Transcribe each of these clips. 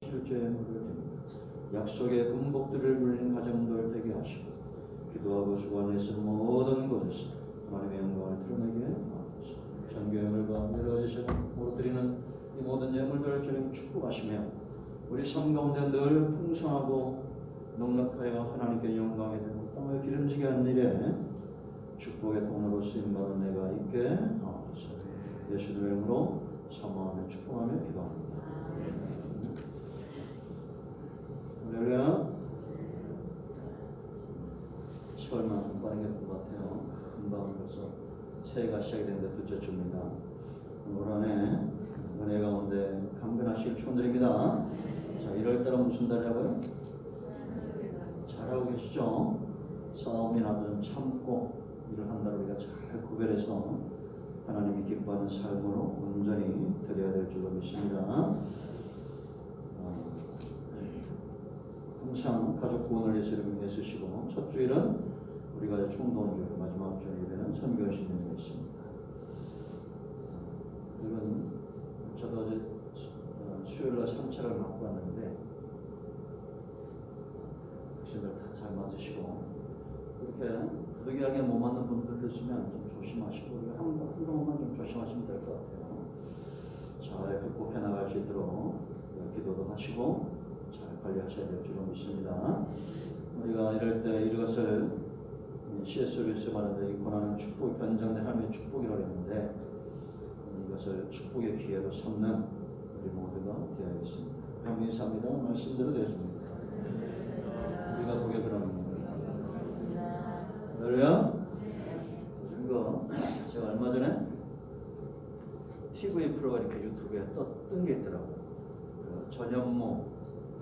실제물을 드립니다. 약속의 금복들을 누리는 가정들 되게 하시고 기도하고 수고하는 모든 곳에서 하나님의 영광을 드러내게 하옵소서. 전교예물과 여러 제사로 드리는 이 모든 예물들을 주님 축복하시며 우리 삶 가운데 늘 풍성하고 넉넉하여 하나님께 영광이 되고 땅을 기름지게 하는 일에 축복의 통로로 쓰임받은 내가 있게 하옵소서. 예수님의 이름으로 사모하며 축복하며 기도합니다. 할렐루야. 설만 빠른 게 것 같아요. 금방 벌써 새해가 시작이 되는데 둘째 주입니다. 올 한해 은혜 가운데 강건하실 축원드립니다. 자, 1월달은 무슨 달이라고요? 잘하고 계시죠? 싸움이나도 좀 참고 일을 한다고 우리가 잘 구별해서 하나님이 기뻐하는 삶으로 온전히 드려야 될 줄로 믿습니다. 항상 가족 구원을 위해서 이렇게 애쓰시고 첫 주일은 우리가 총동주일, 마지막 주일 예배는 선교하신 의미가 있습니다. 이건 저도 어제 수요일날 3차를 맡고 왔는데 학생들 다 잘 맞으시고 그렇게 부득이하게 못 맞는 분들 있으면 좀 조심하시고 우리가 한동안만 좀 조심하시면 될 것 같아요. 잘 극복해 나갈 수 있도록 기도도 하시고 잘 관리하셔야 될 줄로 믿습니다. 우리가 이럴 때 이것을 C.S. 루이스 말하는데 이 고난은 축복, 변장된 하나님의 축복이라고 했는데 이것을 축복의 기회로 삼는 우리 모두가 되어야겠습니다. 감사합니다. 말씀대로 되었습니다. 우리가 보게 그럽니다. 할렐루야. 이거 제가 얼마 전에 TV 프로가 이렇게 유튜브에 뜬 게 있더라고요. 그 전현무,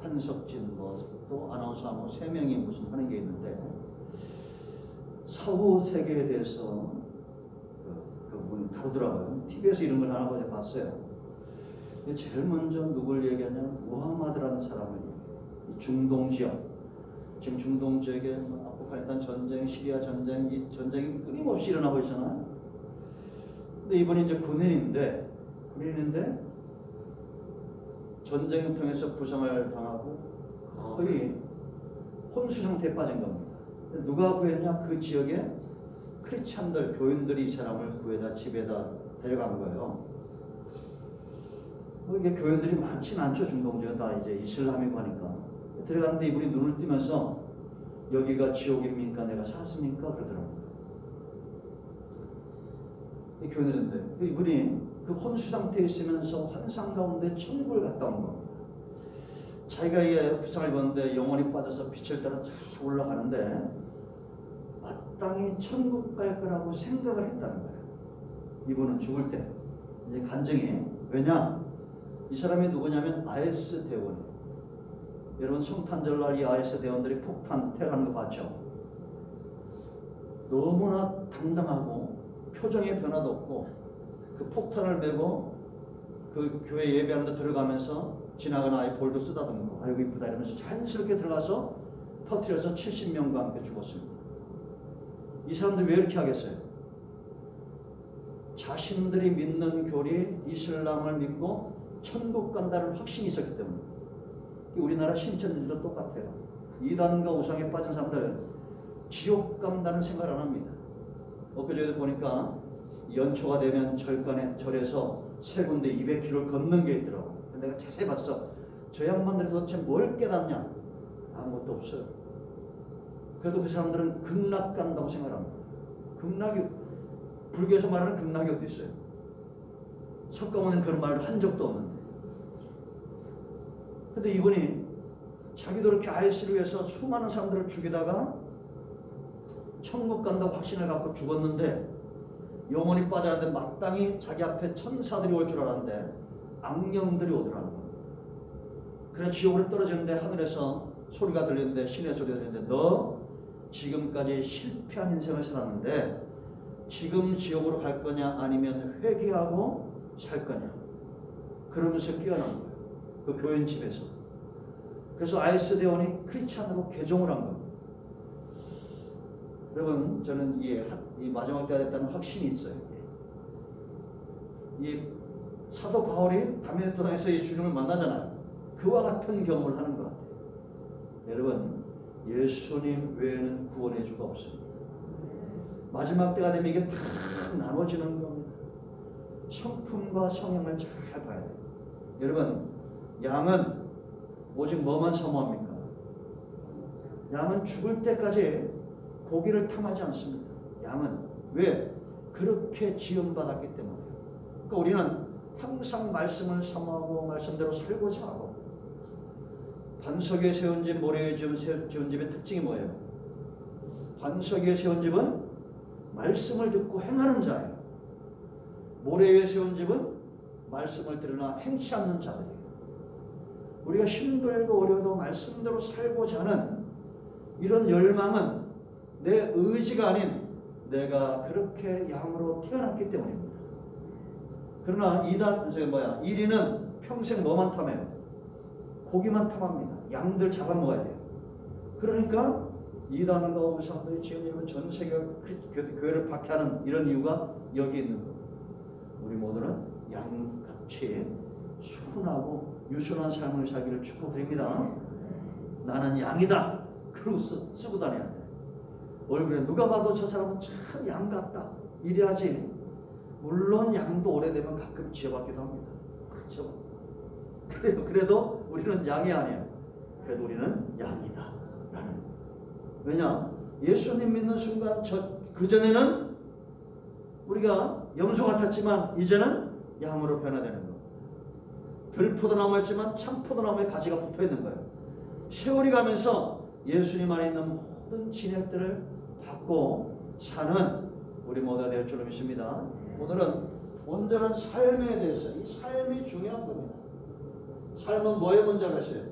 한석진 또 아나운서 뭐 3명이 무슨 하는 게 있는데 사후 세계에 대해서 그분 다루더라고요. TV에서 이런 걸 하나 봤어요. 제일 먼저 누굴 얘기하냐? 무하마드라는 사람을 얘기해요. 중동 지역, 지금 중동 지역에 아프가니스탄 전쟁, 시리아 전쟁, 이 전쟁이 끊임없이 일어나고 있잖아요. 근데 이분이 이제 군인인데 전쟁을 통해서 부상을 당하고 거의 혼수 상태에 빠진 겁니다. 누가 구했냐? 그 지역에 크리스찬들, 교인들이 이 사람을 구해다 집에다 데려간 거예요. 이게 교인들이 많지는 않죠. 중동 지역은 다 이제 이슬람이고 하니까. 들어갔는데 이분이 눈을 뜨면서 여기가 지옥입니까? 내가 살았습니까? 그러더라고요. 이 교인들인데 이분이 그 혼수 상태에 있으면서 환상 가운데 천국을 갔다 온 겁니다. 자기가 이게 부상을 입었는데 영혼이 빠져서 빛을 따라 잘 올라가는데 마땅히 천국 갈 거라고 생각을 했다는 거예요. 이분은 죽을 때 이제 간증이 왜냐? 이 사람이 누구냐면 IS 대원이에요. 여러분 성탄절날 이 IS 대원들이 폭탄 테러하는 거 봤죠? 너무나 당당하고 표정에 변화도 없고 그 폭탄을 메고 그 교회 예배하는 데 들어가면서 지나가는 아이 볼도 쓰다듬고 아이고 이쁘다 이러면서 자연스럽게 들어가서 터뜨려서 70명과 함께 죽었습니다. 이 사람들이 왜 이렇게 하겠어요? 자신들이 믿는 교리 이슬람을 믿고 천국 간다는 확신이 있었기 때문에. 우리나라 신천지도 똑같아요. 이단과 우상에 빠진 사람들 지옥 간다는 생각을 안 합니다. 엊그제 보니까 연초가 되면 절에서 세 군데 200km를 걷는 게 있더라고요. 내가 자세히 봤어. 저 양반들이 도대체 뭘 깨닫냐? 아무것도 없어요. 그래도 그 사람들은 극락 간다고 생각합니다. 극락이 불교에서 말하는 극락이 어디 있어요? 석가모니는 그런 말을 한 적도 없는데. 근데 이분이 자기도 이렇게 IS를 위해서 수많은 사람들을 죽이다가 천국 간다고 확신을 갖고 죽었는데 영혼이 빠져나는데 마땅히 자기 앞에 천사들이 올 줄 알았는데 악령들이 오더라는 겁니다. 그래서 지옥으로 떨어지는데 하늘에서 소리가 들리는데 신의 소리가 들리는데 너 지금까지 실패한 인생을 살았는데 지금 지옥으로 갈 거냐 아니면 회개하고 살 거냐 그러면서 깨어난 거예요. 그 교인 집에서. 그래서 IS 대원이 크리스찬으로 개종을 한 겁니다. 여러분 저는 이 마지막 때가 됐다는 확신이 있어요. 이 사도 바울이 담메섹 도상에서 이 주님을 만나잖아요. 그와 같은 경험을 하는 것 같아요. 여러분, 예수님 외에는 구원의 주가 없습니다. 마지막 때가 되면 이게 다 나눠지는 겁니다. 성품과 성향을 잘 봐야 돼요. 여러분, 양은 오직 뭐만 사모합니까? 양은 죽을 때까지 고기를 탐하지 않습니다. 양은 왜? 그렇게 지음받았기 때문이에요. 그러니까 우리는 항상 말씀을 사모하고 말씀대로 살고자 하고, 반석 위에 세운 집, 모래 위에 지은 집의 특징이 뭐예요? 반석 위에 세운 집은 말씀을 듣고 행하는 자예요. 모래 위에 세운 집은 말씀을 들으나 행치 않는 자들이에요. 우리가 힘들고 어려워도 말씀대로 살고자 하는 이런 열망은 내 의지가 아닌 내가 그렇게 양으로 태어났기 때문입니다. 그러나 이리는 평생 뭐만 탐해요? 고기만 탐합니다. 양들 잡아먹어야 돼요. 그러니까 이단과 우상들이 지금 전 세계 교회를 박해하는 이런 이유가 여기 있는 거예요. 우리 모두는 양같이 순하고 유순한 삶을 살기를 축복드립니다. 나는 양이다. 그러고 쓰고 다녀야 돼. 얼굴에 누가 봐도 저 사람은 참 양 같다. 이래야지. 물론 양도 오래되면 가끔 지어받기도 합니다. 그렇죠? 그래도 우리는 양이 아니에요. 그래도 우리는 양이다. 라는. 왜냐? 예수님 믿는 순간 그전에는 우리가 염소 같았지만 이제는 양으로 변화되는 거예요. 들포도나무였지만 참포도나무에 가지가 붙어있는 거예요. 세월이 가면서 예수님 안에 있는 모든 진액들을 받고 사는 우리 모두가 될 줄로 믿습니다. 오늘은 온전한 삶에 대해서, 이 삶이 중요한 겁니다. 삶은 뭐의 문제라고 했어요?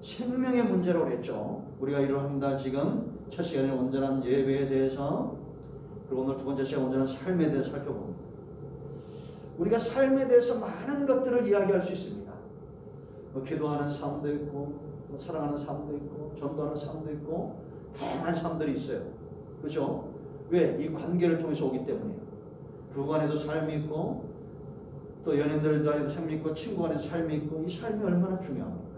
생명의 문제라고 그랬죠. 우리가 1월 한 달 지금 첫 시간에 온전한 예배에 대해서, 그리고 오늘 두 번째 시간 온전한 삶에 대해서 살펴봅니다. 우리가 삶에 대해서 많은 것들을 이야기할 수 있습니다. 기도하는 삶도 있고, 사랑하는 삶도 있고, 전도하는 삶도 있고, 다양한 삶들이 있어요. 그렇죠? 왜? 이 관계를 통해서 오기 때문이에요. 부부 간에도 삶이 있고, 또 연인들 간에도 삶이 있고, 친구 간에도 삶이 있고, 이 삶이 얼마나 중요합니까?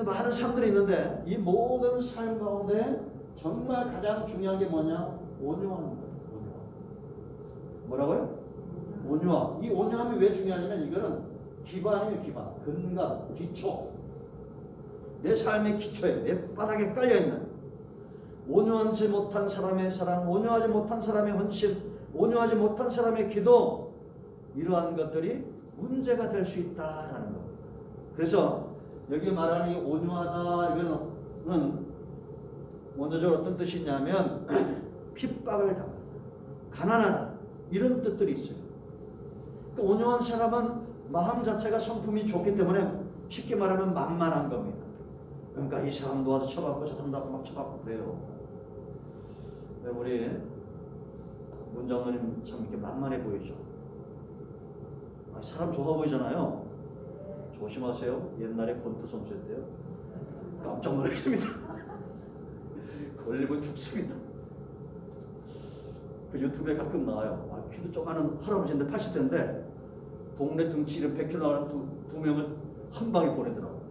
많은 삶들이 있는데 이 모든 삶 가운데 정말 가장 중요한 게 뭐냐? 온유함인 거예요. 온유함. 뭐라고요? 온유함. 이 온유함이 왜 중요하냐면 이거는 기반이에요. 기반. 근간, 기초. 내 삶의 기초에, 내 바닥에 깔려있는 온유하지 못한 사람의 사랑, 온유하지 못한 사람의 헌신, 온유하지 못한 사람의 기도, 이러한 것들이 문제가 될 수 있다라는 겁니다. 그래서 여기 말하는 이 온유하다, 이거는 원어적으로 어떤 뜻이 있냐면 핍박을 당한다, 가난하다, 이런 뜻들이 있어요. 그러니까 온유한 사람은 마음 자체가 성품이 좋기 때문에 쉽게 말하면 만만한 겁니다. 그러니까 이 사람도 와서 쳐받고 저 사람도 막 쳐받고 그래요. 우리 문장모님 참 이렇게 만만해 보이죠. 사람 좋아 보이잖아요. 조심하세요. 옛날에 권투 선수였대요. 깜짝 놀랐습니다. 걸리면 죽습니다. 그 유튜브에 가끔 나와요. 키도 조그마한 할아버지인데 80대인데 동네 등치를 100kg 나가는 두 명을 한 방에 보내더라고요.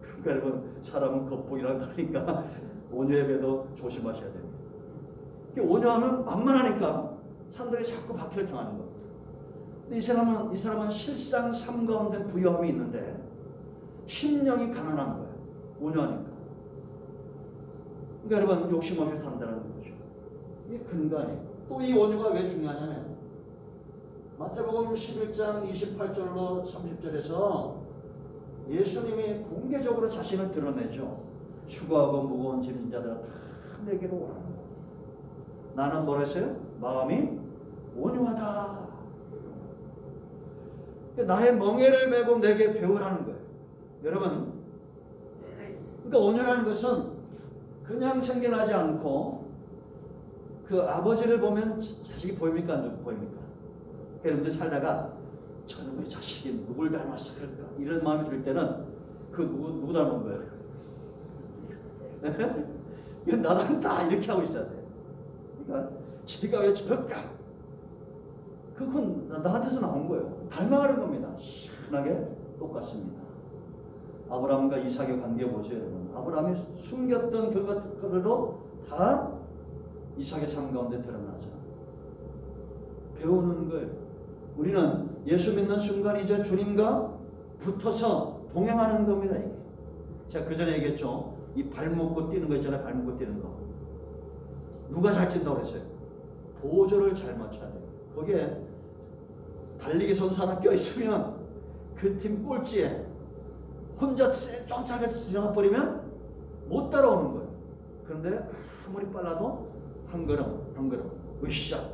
그러니까 여러분, 사람은 겉보기랑 다르니까 온유에도 조심하셔야 됩니다. 온유하면 만만하니까 사람들이 자꾸 박해를 당하는 겁니다. 근데 이 사람은 실상 삶 가운데 부유함이 있는데 심령이 가난한 거예요. 온유하니까. 그러니까 여러분, 욕심 없이 산다는 거죠. 이게 근간이에요. 또 이 온유가 왜 중요하냐면 마태복음 11장 28절로 30절에서 예수님이 공개적으로 자신을 드러내죠. 수고하고 무거운 짐진 자들아 다 내게로 오라는 거예요. 나는 뭐라 했어요? 마음이 온유하다. 나의 멍에를 메고 내게 배우라는 거예요. 여러분, 그러니까 온유라는 것은 그냥 생겨나지 않고 그 아버지를 보면 자식이 보입니까? 안 보입니까? 여러분들 살다가 저놈의 자식이 누굴 닮았을까? 이런 마음이 들 때는 그 누구 닮은 거예요? 나는 다 이렇게 하고 있어야 돼. 그러니까 제가 왜 저럴까? 그건 나한테서 나온 거예요. 닮아가는 겁니다. 시원하게 똑같습니다. 아브라함과 이삭의 관계 보세요, 여러분. 아브라함이 숨겼던 것들도 다 이삭의 삶 가운데 드러나죠. 배우는 거예요. 우리는 예수 믿는 순간 이제 주님과 붙어서 동행하는 겁니다. 이게. 제가 그 전에 얘기했죠. 이 발 묶고 뛰는 거 있잖아요. 발 묶고 뛰는 거. 누가 잘 뛴다고 그랬어요? 보조를 잘 맞춰야 돼요. 거기에 달리기 선수 하나 껴있으면 그 팀 꼴찌에 혼자 쫓아가서 지나가버리면 못 따라오는 거예요. 그런데 아무리 빨라도 한 걸음 한 걸음 으쌰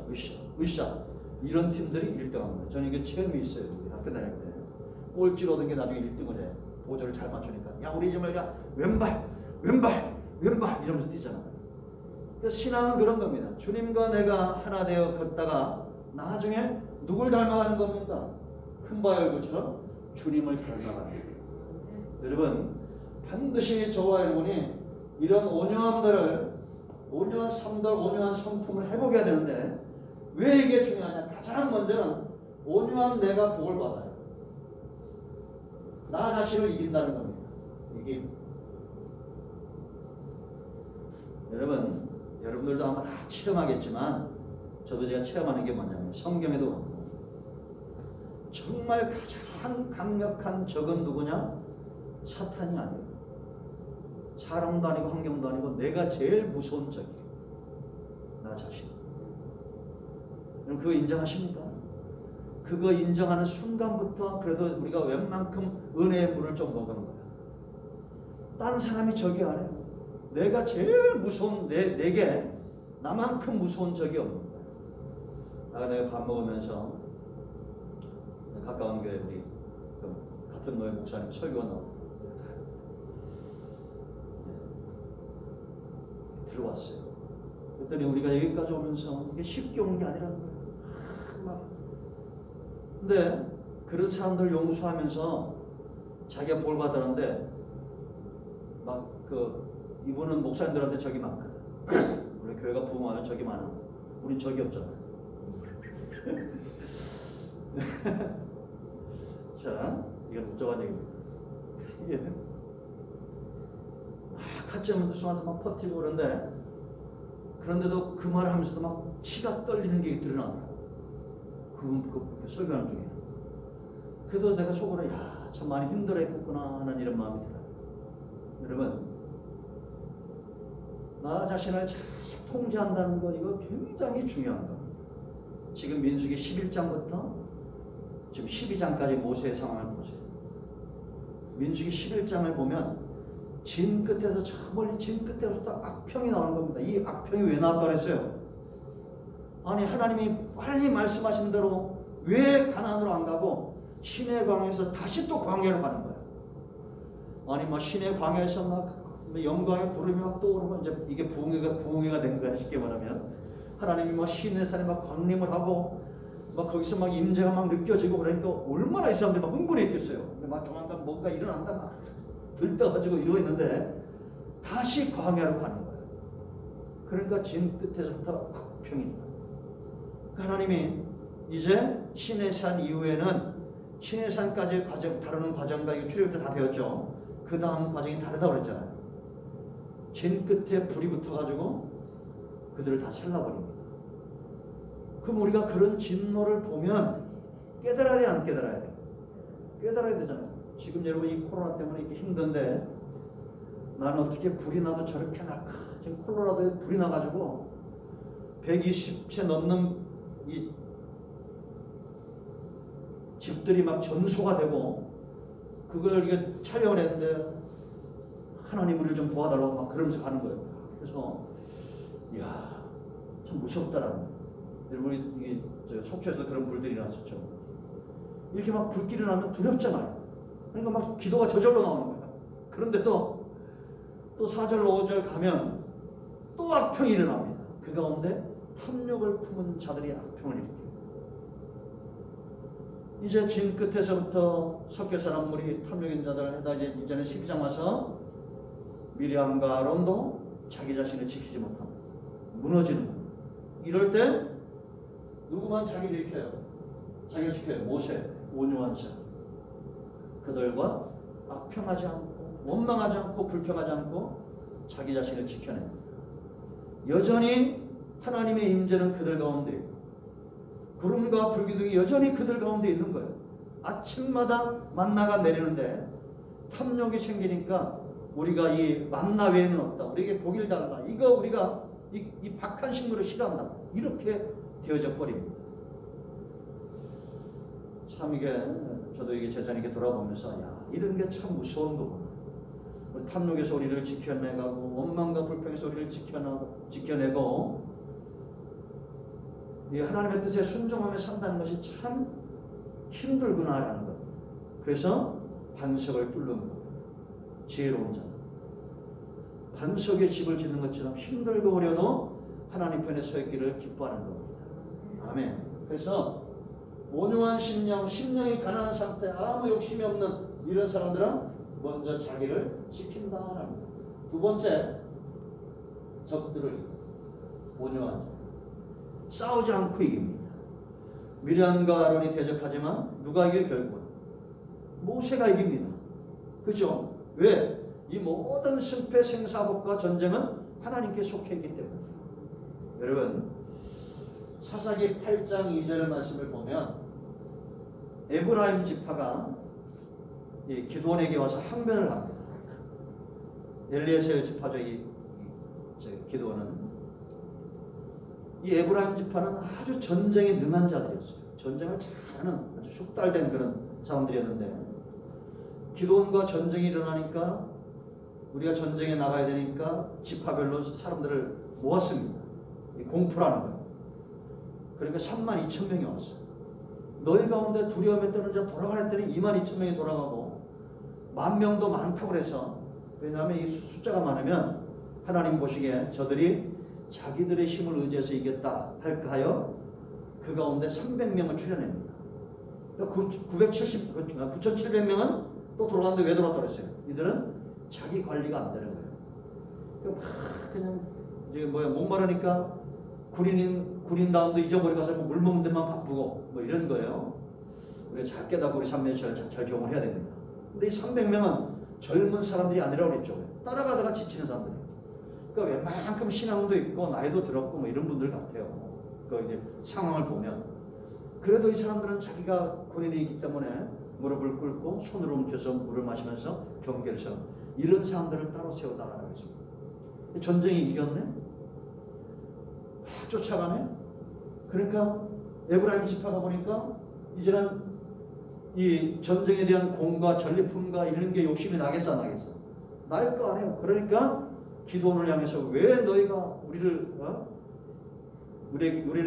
이런 팀들이 1등한 거예요. 저는 이게 체험이 있어요. 학교 다닐 때 꼴찌로 얻은 게 나중에 1등을 해. 보조를 잘 맞추니까 야 우리 이제 말가 왼발 이러면서 뛰잖아요. 그래서 신앙은 그런 겁니다. 주님과 내가 하나 되어 걷다가 나중에 누굴 닮아가는 겁니까? 큰바의 얼굴처럼 주님을 닮아가는 거예요. 여러분 반드시 저와 여러분이 이런 온유함들을 온유한 삶들, 온유한 성품을 회복해야 되는데 왜 이게 중요하냐? 가장 먼저는 온유한 내가 복을 받아요. 나 자신을 이긴다는 겁니다. 이게 여러분들도 아마 다 체험하겠지만 저도 제가 체험하는 게 뭐냐면 성경에도 정말 가장 강력한 적은 누구냐? 사탄이 아니에요. 사람도 아니고 환경도 아니고 내가 제일 무서운 적이에요. 나 자신. 그럼 그거 인정하십니까? 그거 인정하는 순간부터 그래도 우리가 웬만큼 은혜의 물을 좀 먹는 거야. 딴 사람이 적이 아니에요. 내가 제일 무서운 내게 나만큼 무서운 적이 없는 거야. 내가 밥 먹으면서 가까운 교회 우리 같은 노예 목사님 설교가 나오고 들어왔어요. 그랬더니 우리가 여기까지 오면서 이게 쉽게 오는 게 아니라는 거예요. 근데 그런 사람들 용서하면서 자기가 볼 받았는데 막 이분은 목사님들한테 적이 많거든. 우리 교회가 부흥하면 적이 많아. 우린 적이 없잖아. 자, 이건 복잡한 얘기입니다. 이게 같이 하면서 수많아서 막 퍼뜨리고 그런데도 그 말을 하면서도 막 치가 떨리는 게 드러나더라고. 그 설교하는 중에. 그래도 내가 속으로 참 많이 힘들어했구나 하는 이런 마음이 들어요. 여러분, 나 자신을 잘 통제한다는 거 이거 굉장히 중요한 겁니다. 지금 민수기 11장부터 지금 12장까지 모세의 상황을 보세요. 민수기 11장을 보면 진 끝에서 저 멀리 진 끝에부터 악평이 나오는 겁니다. 이 악평이 왜 나왔다고 그랬어요? 아니 하나님이 빨리 말씀하신 대로 왜 가나안으로 안 가고 시내 광야에서 다시 또 광야로 가는 거야. 아니 뭐 시내 광야에서 막 영광의 구름이 막 떠오르고 이제 이게 부흥회가 된 거야. 쉽게 말하면 하나님이 막 시내산에 막 강림을 하고 막 거기서 막 임재가 막 느껴지고 그러니까 얼마나 이 사람들이 막 흥분했겠어요. 근데 막 조만간 뭔가 일어난다 막 들떠가지고 이러고 있는데 다시 광야로 가는 거예요. 그러니까 진 끝에서부터 악평입니다. 하나님이 이제 시내산 이후에는 시내산까지 다루는 과정과 이거 출애굽 때 다 배웠죠. 그 다음 과정이 다르다고 그랬잖아요. 진 끝에 불이 붙어가지고 그들을 다 살라버립니다. 그럼 우리가 그런 진노를 보면 깨달아야 돼, 안 깨달아야 돼? 깨달아야 되잖아요. 지금 여러분 이 코로나 때문에 이렇게 힘든데 나는 어떻게 불이 나도 저렇게 날까? 지금 콜로라도에 불이 나가지고 120채 넘는 이 집들이 막 전소가 되고 그걸 이게 촬영을 했는데 하나님 우리를 좀 도와달라고 막 그러면서 가는 거예요. 그래서 이야 참 무섭다라는 거예요. 여러분 이게 속초에서 그런 불들이 났었죠. 이렇게 막 불길이 나면 두렵잖아요. 그러니까 막 기도가 저절로 나오는 거야. 그런데도 또 4절 5절 가면 또 악평이 일어납니다. 그 가운데 탐욕을 품은 자들이 악평을 일으켜요. 이제 진 끝에서부터 섞여 사는 물이 탐욕인 자들을 해다 이제는 12장 와서 미리암과 아론도 자기 자신을 지키지 못합니다. 무너지는 겁니다. 이럴 때 누구만 자기를 지켜요? 모세, 온유한 자. 그들과 악평하지 않고 원망하지 않고 불평하지 않고 자기 자신을 지켜냅니다. 여전히 하나님의 임재는 그들 가운데 있고 구름과 불기둥이 여전히 그들 가운데 있는 거예요. 아침마다 만나가 내리는데 탐욕이 생기니까 우리가 이 만나 외에는 없다. 우리에게 복일 달라. 이거 우리가 이 박한 식물을 싫어한다. 이렇게 되어져 버립니다. 참 이게 저도 이게 제자님께 돌아보면서 야 이런 게 참 무서운 거구나. 우리 탐욕에서 우리를 지켜내가고 원망과 불평에서 우리를 지켜내고 이 하나님의 뜻에 순종하며 산다는 것이 참 힘들구나라는 것. 그래서 반석을 뚫는 것. 지혜로운 자. 반석에 집을 짓는 것처럼 힘들고 어려도 하나님 편에 서 있기를 기뻐하는 겁니다. 아멘. 그래서 온유한 심령이 가난한 상태, 아무 욕심이 없는 이런 사람들은 먼저 자기를 지킨다라는 것. 두 번째, 적들을 온유한 자. 싸우지 않고 이깁니다. 미리암과 아론이 대적하지만 누가 이겨 결국은? 모세가 이깁니다. 그렇죠? 왜? 이 모든 승패 생사복과 전쟁은 하나님께 속해 있기 때문에. 여러분 사사기 8장 2절 말씀을 보면 에브라임 지파가 이 기드온에게 와서 항변을 합니다. 엘리에셀 지파죠. 기드온은 이 에브라임 지파는 아주 전쟁에 능한 자들이었어요. 전쟁을 잘하는 아주 숙달된 그런 사람들이었는데 기드온과 전쟁이 일어나니까 우리가 전쟁에 나가야 되니까 지파별로 사람들을 모았습니다. 공포라는 거예요. 그러니까 32,000명이 왔어요. 너희 가운데 두려움에 떠는 자 돌아가라 했더니 22,000명이 돌아가고 10,000명도 많다고 그래서 왜냐하면 이 숫자가 많으면 하나님 보시기에 저들이 자기들의 힘을 의지해서 이겼다 할까 하여 그 가운데 300명을 출연합니다. 9,700명은 또 돌아갔는데 왜 돌아갔다고 했어요? 이들은 자기 관리가 안 되는 거예요. 그냥 이제 목마르니까 군인다움도 잊어버리고 가서 물 먹는 데만 바쁘고 이런 거예요. 우리가 잘 깨닫고 우리 삼면시를 잘 경험을 해야 됩니다. 근데 이 300명은 젊은 사람들이 아니라고 그랬죠. 따라가다가 지치는 사람들이에요. 그러니까 웬만큼 신앙도 있고 나이도 들었고 이런 분들 같아요. 그 이제 상황을 보면 그래도 이 사람들은 자기가 군인이기 때문에 무릎을 꿇고 손으로 움켜서 물을 마시면서 경계를 세워. 이런 사람들을 따로 세우다라고 했습니다. 전쟁이 이겼네? 막 쫓아가네? 그러니까 에브라임 지파가 보니까 이제는 이 전쟁에 대한 공과 전리품과 이런 게 욕심이 나겠어 안 나겠어? 날 거 아니에요. 그러니까 기도원을 향해서 왜 너희가 우리를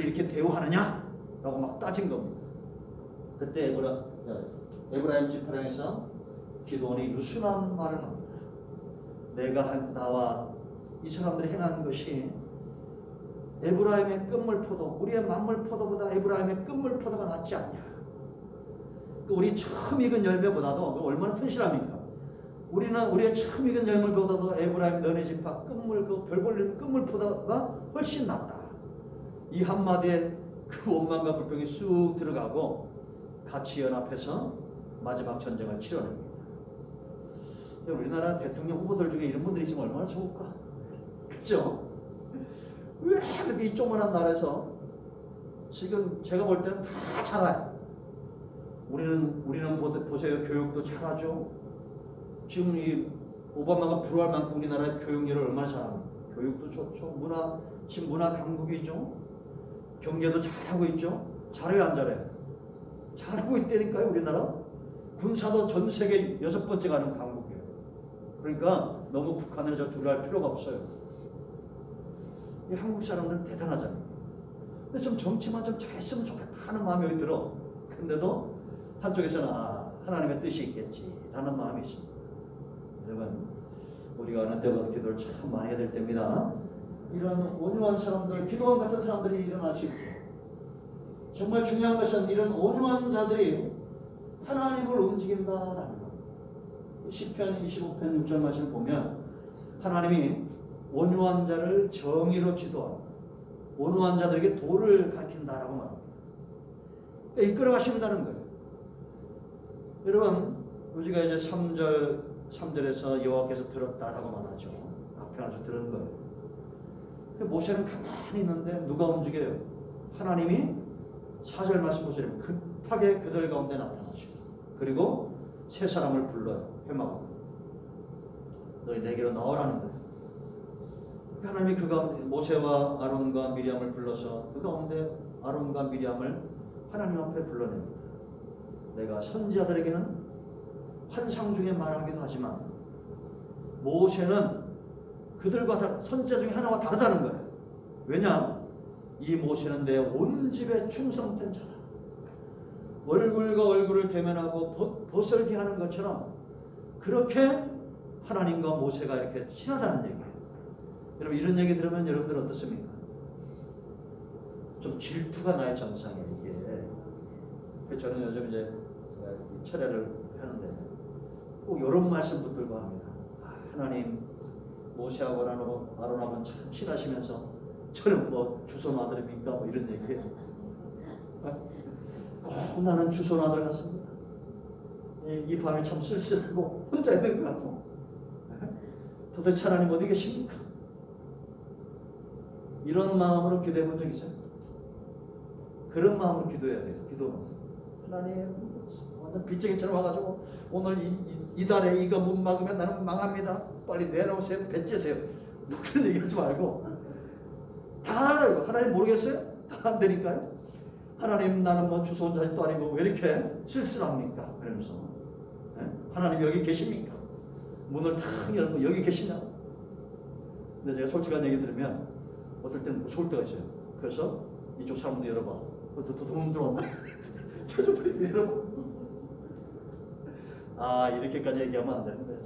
이렇게 대우하느냐? 라고 막 따진 겁니다. 그때 에브라임 지파를 향해서 기도원이 유순한 말을 합니다. 나와 이 사람들이 행한 것이 에브라임의 끝물포도 우리의 만물포도보다 에브라임의 끝물포도가 낫지 않냐. 우리 처음 익은 열매보다도 얼마나 튼실합니까? 우리의 처음 익은 열매보다도 에브라임 너네 지파 별 볼일 끝물포도가 훨씬 낫다. 이 한마디에 그 원망과 불평이 쑥 들어가고 같이 연합해서 마지막 전쟁을 치러냅니다. 우리나라 대통령 후보들 중에 이런 분들이 있으면 얼마나 좋을까? 그렇죠? 왜 그렇게 이 조그만한 나라에서 지금 제가 볼 때는 다 잘해요. 우리는 보세요. 교육도 잘하죠. 지금 이 오바마가 부러워할 만큼 우리나라의 교육열을 얼마나 잘합니까? 교육도 좋죠. 지금 문화 강국이죠. 경제도 잘하고 있죠. 잘해요 안 잘해요? 잘하고 있다니까요. 우리나라. 군사도 전 세계 6번째 가는 강국이에요. 그러니까 너무 북한을 두려워할 필요가 없어요. 이 한국 사람들은 대단하잖아요. 근데 좀 정치만 좀 잘했으면 좋겠다 하는 마음이 여기 들어. 근데도 한쪽에서는 하나님의 뜻이 있겠지 라는 마음이 있습니다. 여러분 우리가 어느 때보다 기도를 참 많이 해야 될 때입니다. 이런 온유한 사람들, 기도원 같은 사람들이 일어나시고 정말 중요한 것은 이런 온유한 자들이 하나님을 움직인다라는 것. 시편 25편 6절 말씀을 보면 하나님이 온유한 자를 정의로 지도하고 온유한 자들에게 도를 가르친다라고 말합니다. 그러니까 이끌어 가신다는 거예요. 여러분 우리가 이제 3절에서 여호와께서 들었다라고 말하죠. 앞에 가서 들은 거예요. 모세는 가만히 있는데 누가 움직여요? 하나님이 4절 말씀 보시면 급하게 그들 가운데 나타나시고 그리고 세 사람을 불러요. 회막으로. 너희 내게로 나오라는 거예요. 하나님이 그 가운데 모세와 아론과 미리암을 불러서 그 가운데 아론과 미리암을 하나님 앞에 불러냅니다. 내가 선지자들에게는 환상 중에 말하기도 하지만 모세는 그들과 선지자 중에 하나와 다르다는 거예요. 왜냐? 이 모세는 내 온 집에 충성된 자다. 얼굴과 얼굴을 대면하고 벗설게 하는 것처럼 그렇게 하나님과 모세가 이렇게 친하다는 얘기예요. 여러분 이런 얘기 들으면 여러분들 어떻습니까? 좀 질투가 나의 정상이에요. 이게. 저는 요즘 이제 철회를 하는데 꼭 이런 말씀 붙들고 합니다. 하나님 모세하고 아론하고는 참 친하시면서 저는 뭐 주손 아들입니까? 뭐 이런 얘기예요. 나는 주손 아들 같습니다. 이 밤에 참 쓸쓸하고 혼자 있는 것 같고 도대체 하나님 어디 계십니까? 이런 마음으로 기도해 본 적 있어요? 그런 마음으로 기도해야 돼요. 기도는 하나님 완전 빚쟁이처럼 와가지고 오늘 이 달에 이거 못 막으면 나는 망합니다. 빨리 내놓으세요. 뱉으세요. 그런 얘기하지 말고 다 알아요. 하나님 모르겠어요? 다 안 되니까요. 하나님 나는 뭐 주소온 자식도 아니고 왜 이렇게 쓸쓸합니까? 그러면서 하나님 여기 계십니까? 문을 탁 열고 여기 계시냐? 근데 제가 솔직한 얘기 들으면 어떨 때는 무서울 때가 있어요. 그래서 이쪽 사람도 열어봐. 도둑 들어왔나? 저쪽도 열어봐. 이렇게까지 얘기하면 안 되는데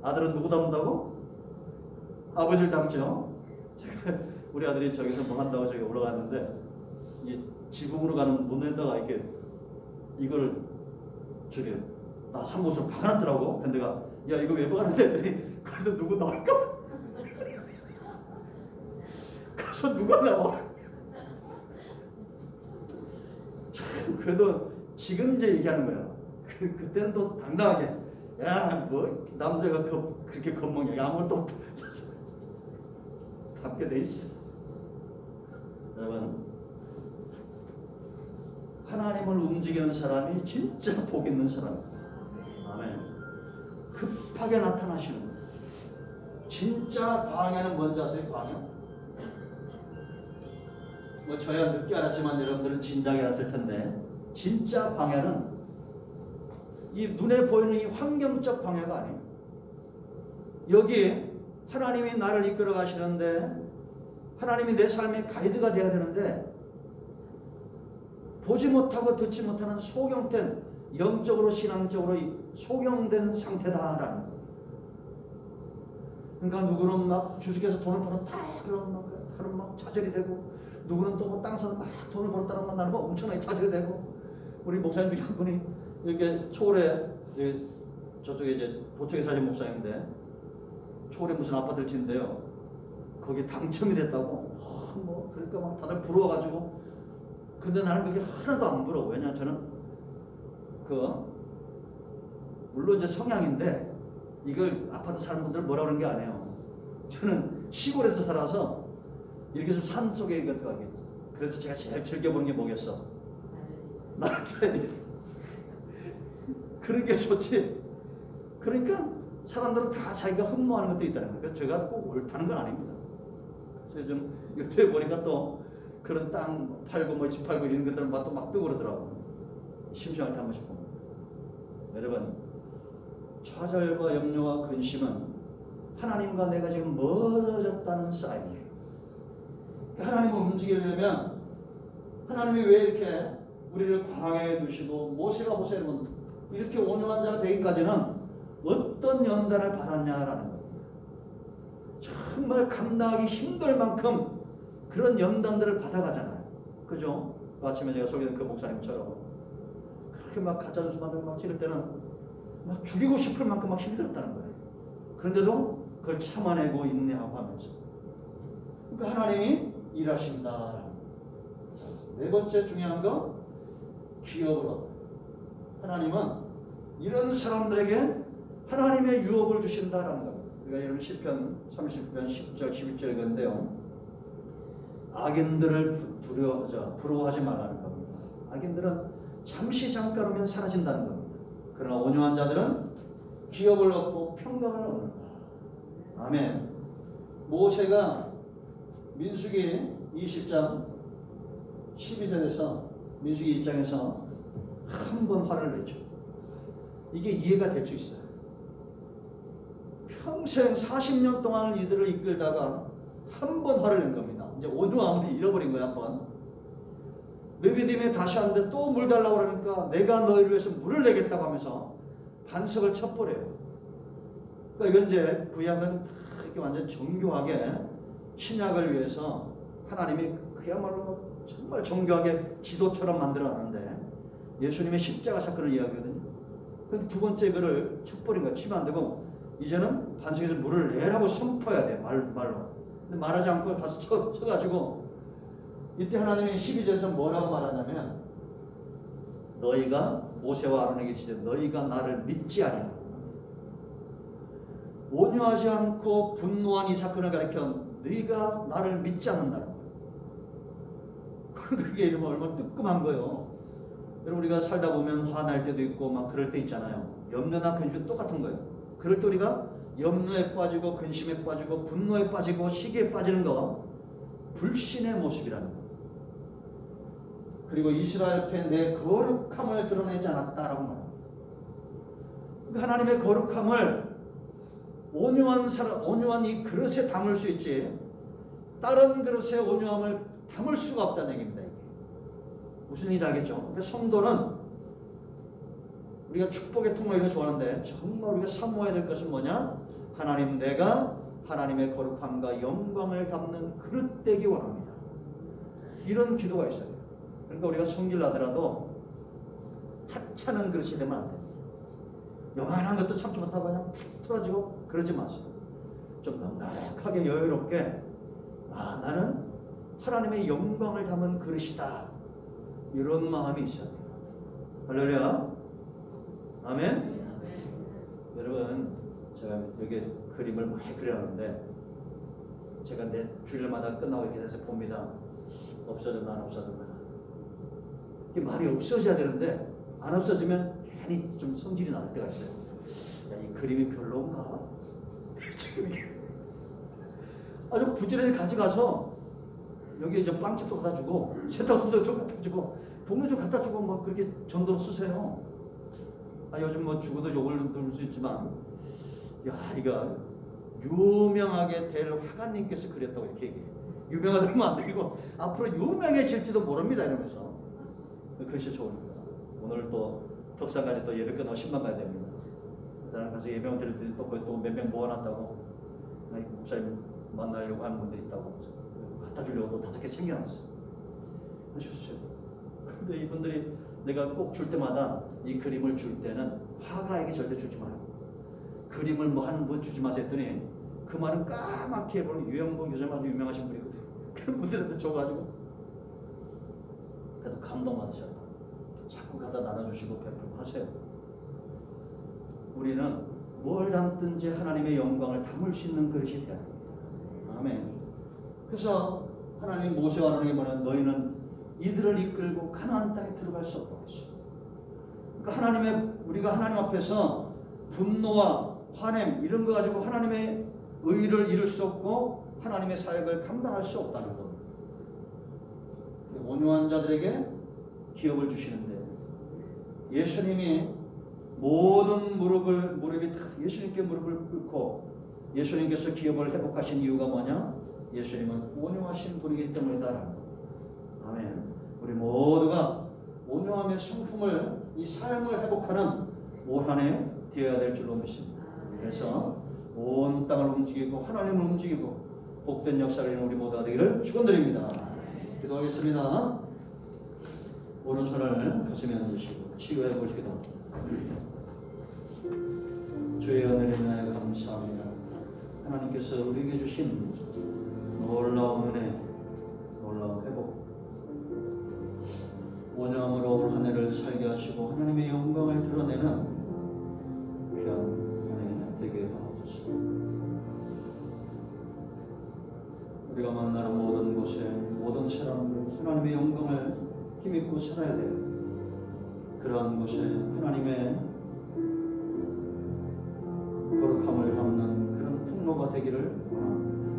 아들은 누구 닮는다고? 아버지를 닮죠. 우리 아들이 저기서 뭐 한다고 저기 올라갔는데 이 지붕으로 가는 문에다가 이렇게 이걸 저기 나 삼곳을 박아놨더라고. 근데 내가 야 이거 왜 박아놨대? 그래서 누구 나올까? 그래서 누가 나와? 참 그래도 지금 이제 얘기하는 거야. 그때는 또 당당하게 야 뭐 남자가 그렇게 겁먹냐 아무것도 없다. 담게 돼 있어. 여러분 하나님을 움직이는 사람이 진짜 복 있는 사람입니다. 아멘. 급하게 나타나시는 거예요. 진짜 광야는 뭔지 아세요? 광야? 뭐 저야 늦게 알았지만 여러분들은 진작에 알았을 텐데 진짜 광야는 이 눈에 보이는 이 환경적 광야가 아니에요. 여기에 하나님이 나를 이끌어 가시는데 하나님이 내 삶의 가이드가 돼야 되는데 보지 못하고 듣지 못하는 소경된 영적으로 신앙적으로 소경된 상태다라는 거예요. 그러니까 누구는 막 주식에서 돈을 벌었다 그러면 막 좌절이 되고 누구는 또 뭐 땅 사서 막 돈을 벌었다는 말 나는 막 엄청나게 좌절이 되고 우리 목사님 한 분이 이렇게 초월에 저쪽에 이제 보쪽에 사신 목사님인데 초월에 무슨 아파트를 짓는데요. 거기 당첨이 됐다고 뭐 그러니까 막 다들 부러워가지고 근데 나는 그게 하나도 안 부러워. 왜냐 저는 물론 이제 성향인데 이걸 아파트 사는 분들 뭐라 그러는 게 아니에요. 저는 시골에서 살아서 이렇게 좀 산 속에 있는 것 같아요. 그래서 제가 제일 즐겨보는 게 뭐겠어? 나라차이 그런 게 좋지. 그러니까 사람들은 다 자기가 흠모하는 것도 있다는 거예요. 제가 꼭 옳다는 건 아닙니다. 그래서 좀 유튜브에 보니까 또 그런 땅 팔고 뭐 집 팔고 이런 것들은 막 뜨고 그러더라고요. 심심할 때 한 번씩 봅니다. 여러분 좌절과 염려와 근심은 하나님과 내가 지금 멀어졌다는 사인이에요. 하나님을 움직이려면 하나님이 왜 이렇게 우리를 광야에 두시고 모세가 보세요 이렇게 온유한 자가 되기까지는 어떤 연단을 받았냐라는 거예요. 정말 감당하기 힘들 만큼 그런 연단들을 받아가잖아요. 그죠? 그 아침에 제가 소개된 그 목사님처럼 그렇게 막 가짜뉴스만들 막 찍을 때는 막 죽이고 싶을 만큼 막 힘들었다는 거예요. 그런데도 그걸 참아내고 인내하고 하면서 그러니까 하나님이 일하신다. 네 번째 중요한 거 기업으로 하나님은 이런 사람들에게 하나님의 유업을 주신다라는 겁니다. 우리가 여러분 시편 30편 10절 11절 건데요. 악인들을 부러워하지 말라는 겁니다. 악인들은 잠시 잠깐 오면 사라진다는 겁니다. 그러나 온유한 자들은 기업을 얻고 평강을 얻는다. 아멘. 모세가 민수기 20장 12절에서 민수기 1장에서 한 번 화를 내죠. 이게 이해가 될 수 있어요. 평생 40년 동안 이들을 이끌다가 한 번 화를 낸 겁니다. 이제 온유함을 잃어버린 거야, 한 번. 르비딤에 다시 왔는데 또 물 달라고 그러니까 내가 너희를 위해서 물을 내겠다고 하면서 반석을 쳐버려요. 그러니까 이건 이제 구약은 이렇게 완전 정교하게 신약을 위해서 하나님이 그야말로 정말 정교하게 지도처럼 만들어놨는데 예수님의 십자가 사건을 이야기하거든요. 근데 두 번째 그를 쳐버린 거야. 치면 안 되고 이제는 반석에서 물을 내라고 선포해야 돼. 말로. 근데 말하지 않고 가서 쳐가지고 이때 하나님이 12절에서 뭐라고 말하냐면 너희가 모세와 아론에게 이르시되 너희가 나를 믿지 아니하고 온유하지 않고 분노한 이 사건을 가리켜 너희가 나를 믿지 않는다는 거예요. 그게 이러면 얼마나 뜨끔한 거예요. 여러분 우리가 살다 보면 화날 때도 있고 막 그럴 때 있잖아요. 염려나 근심도 똑같은 거예요. 그럴 때 우리가 염려에 빠지고 근심에 빠지고 분노에 빠지고 시기에 빠지는 거 불신의 모습이라는 거예요. 그리고 이스라엘 앞에 내 거룩함을 드러내지 않았다라고 말합니다. 그러니까 하나님의 거룩함을 온유한 이 그릇에 담을 수 있지 다른 그릇에 온유함을 담을 수가 없다는 얘기입니다. 이게. 무슨 일인지 알겠죠? 그러니까 성도는 우리가 축복의 통로 이런 거 좋아하는데 정말 우리가 사모해야 될 것은 뭐냐? 하나님 내가 하나님의 거룩함과 영광을 담는 그릇 되기 원합니다. 이런 기도가 있어야 돼요. 그러니까 우리가 성질 나더라도 하찮은 그릇이 되면 안 됩니다. 요만한 것도 참지 못하고 그냥 팍 틀어지고 그러지 마세요. 좀 넉넉하게 여유롭게 나는 하나님의 영광을 담은 그릇이다. 이런 마음이 있어야 돼요. 할렐루야. 아멘. 여러분 제가 여기 그림을 많이 그려놨는데 제가 내 주일마다 끝나고 이렇게 돼서 봅니다. 없어졌나 안 없어졌나. 이게 말이 없어져야 되는데 안 없어지면 괜히 좀 성질이 날 때가 있어요. 야, 이 그림이 별로인가? 지금 이게 아주 부지런히 가져가서 여기 이제 빵집도 갖다 주고 세탁소도 좀 갖다 주고 동네 좀 갖다 주고 뭐 그렇게 전도로 쓰세요. 요즘 뭐 죽어도 욕을 들을 수 있지만 야 이거 유명하게 될 화가님께서 그렸다고 이렇게 얘기해요. 유명하다면 안 되고 앞으로 유명해질지도 모릅니다 이러면서 글씨 좋으니까 오늘 또 덕산까지 또 예배 끝나고 10만 가야 됩니다. 나는 가서 예배만 드렸더니 또 거기 또 몇 명 모아놨다고 목사님 만나려고 하는 분들이 있다고 갖다 주려고 또 5개 챙겨놨어. 하셨어요. 그런데 이분들이 내가 꼭 줄 때마다 이 그림을 줄 때는 화가에게 절대 주지 마요. 그림을 뭐 하는 분 주지 마세요 했더니 그 말은 까맣게 해보는 유영복 교수님 아주 유명하신 분이거든. 그런 분들한테 줘가지고 그래도 감동받으셨다. 자꾸 갖다 나눠주시고 베풀하세요. 우리는 뭘 담든지 하나님의 영광을 담을 수 있는 그릇이 되어야 됩니다. 아멘. 그래서 하나님이 모세와 아론에게 말하는 너희는 이들을 이끌고 가나안 땅에 들어갈 수 없다고 했어요. 그러니까 우리가 하나님 앞에서 분노와 화냄 이런 거 가지고 하나님의 의를 이룰 수 없고 하나님의 사역을 감당할 수 없다는 겁니다. 온유한 자들에게 기업을 주시는데 예수님이 모든 무릎이 다 예수님께 무릎을 꿇고 예수님께서 기업을 회복하신 이유가 뭐냐? 예수님은 온유하신 분이기 때문이다. 아멘. 우리 모두가 온유함의 성품을 이 삶을 회복하는 올 한 해 되어야 될 줄로 믿습니다. 그래서 온 땅을 움직이고 하나님을 움직이고 복된 역사를 이루는 우리 모두가 되기를 축원드립니다. 기도하겠습니다. 오른손을 가슴에 얹으시고 치유해 보시기도 합니다. 주의 은혜를 인하여 감사합니다. 하나님께서 우리에게 주신 놀라운 은혜, 놀라운 회복, 온유함으로 올 한 해를 살게 하시고 하나님의 영광을 드러내는 살아야 돼요. 그러한 곳에 하나님의 거룩함을 담는 그런 통로가 되기를 원합니다.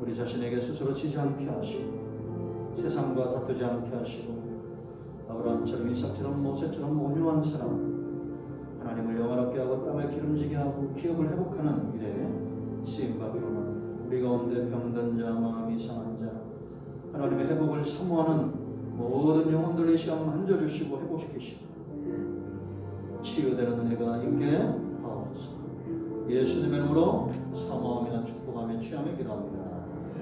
우리 자신에게 스스로 지지 않게 하시고 세상과 다투지 않게 하시고 아브라함처럼 이삭처럼 모세처럼 온유한 사람, 하나님을 영화롭게 하고 땅을 기름지게 하고 기업을 회복하는 일에 쓰임받기를 원합니다. 우리 가운데 병든 자, 마음이 상한 자, 하나님의 회복을 사모하는 모든 영혼들의 시간 만져주시고 회복시키시고 치유되는 은혜가 있게 하옵소서. 예수님의 이름으로 사모하며 축복하며 취하며 기도합니다.